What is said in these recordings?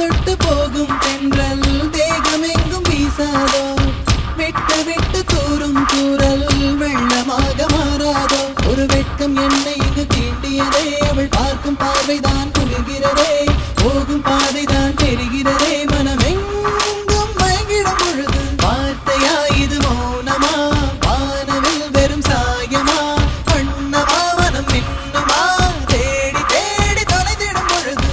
தொட்டு போகும் தென்றல் தேகமெங்கும் வீசாதோ விட்டு விட்டு தூரும் தூரல் வெள்ளமாக மாறாதோ ஒரு வெட்கம் என்னை இது தீண்டியதே அவள் பார்க்கும் பார்வைதான் குளிர்கிறதே போகும் பாதைதான் தெரிகிறதே மனமெங்கும் மயங்கிடும் பொழுது வார்த்தையா இது மௌனமா வானவில் வெறும் சாயமா வண்ணமா மனம் மின்னுமா தேடி தேடி தொலைந்திடும் பொழுது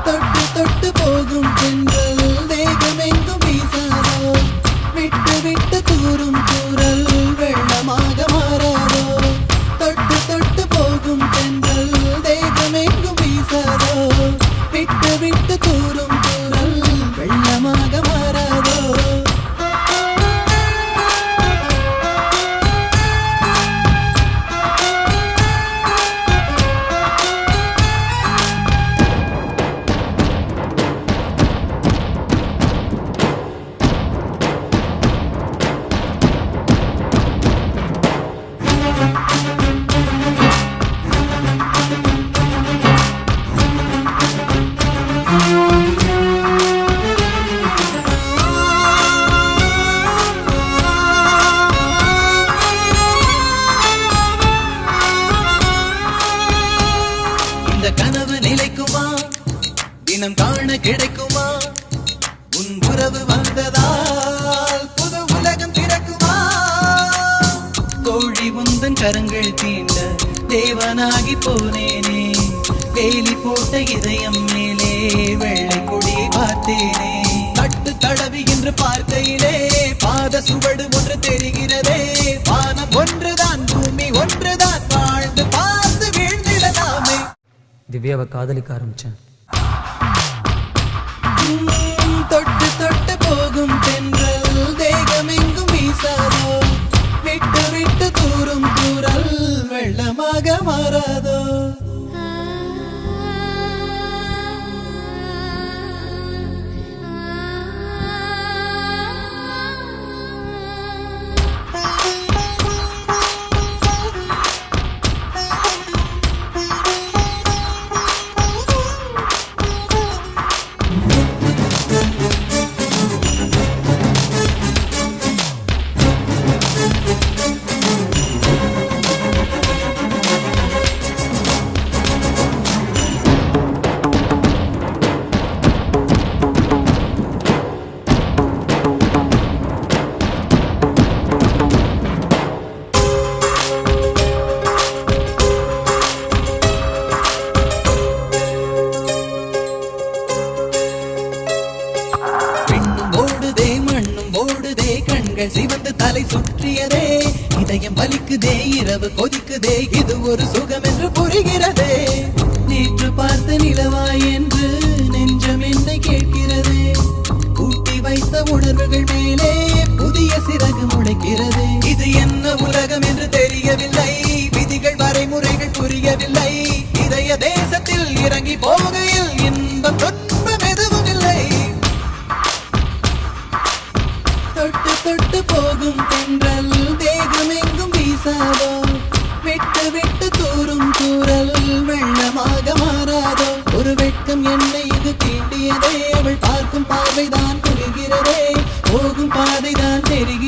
தொட்டு தொட்டு போகும் தென்றல் தேகமெங்கும் வீசாதோ விட்டு விட்டு தூரும் தூரல் வெள்ளமாக மாறாதோ தொட்டு தொட்டு போகும் தென்றல் தேகமெங்கும் வீசாதோ விட்டு விட்டு தூரும் தூரல் வெள்ளமாக மாறாதோ இந்த கனவு நிலைக்குமா தினம் காண கிடைக்குமா உன் உறவு வந்ததால் புது உலகம் பிறக்குமா தோழி உந்தன் கரங்கள் தீண்ட தேவனாகி போனேனே வேலி போட்ட இதயம் மேலே வெள்ளை கொடியை பார்த்தேனே தட்டு தடவி என்று பார்க்கையிலே பாத சுவடு ஒன்று தெரிகிறதே வானம் ஒன்றுதான் பூமி ஒன்றுதான் வாழ்ந்து பார்த்து வீழ்ந்திடலாமே திவ்யாவை காதலிக்க ஆரம்பிச்சேன். தொட்டு தொட்டு போகும் தென்றல் தேகமெங்கும் வீசாதோ விட்டு விட்டு தூரும் தூரல் வெள்ளமாக மாறாதோ கண்கள் சிவந்து தலை சுற்றியதே இதயம் வலிக்குதே இரவு கொதிக்குதே இது ஒரு சுகம் என்று புரிகிறதே நேற்று பார்த்த நிலவாய் என்று நெஞ்சம் என்னை கேட்கிறதே கூட்டி வைத்த உணர்வுகள் மேலே புதிய சிறகு முளைக்கிறதே இது என்ன உலகம் என்று தெரியவில்லை விதிகள் வரைமுறைகள் புரியவில்லை இதய தேசத்தில் இறங்கி போகையில் இன்பம் துன்பம் எதுவும் இல்லை தொட்டு தொட்டு போகும் தென்றல் தேகமெங்கும் வீசாதோ விட்டு விட்டு தூரும் தூரல் வெள்ளமாக மாறாதோ ஒரு வெட்கம் என்னை இது தீண்டியதே அவள் பார்க்கும் பார்வைதான் குளிர்கிறதே போகும் பாதைதான் தெரிகிறது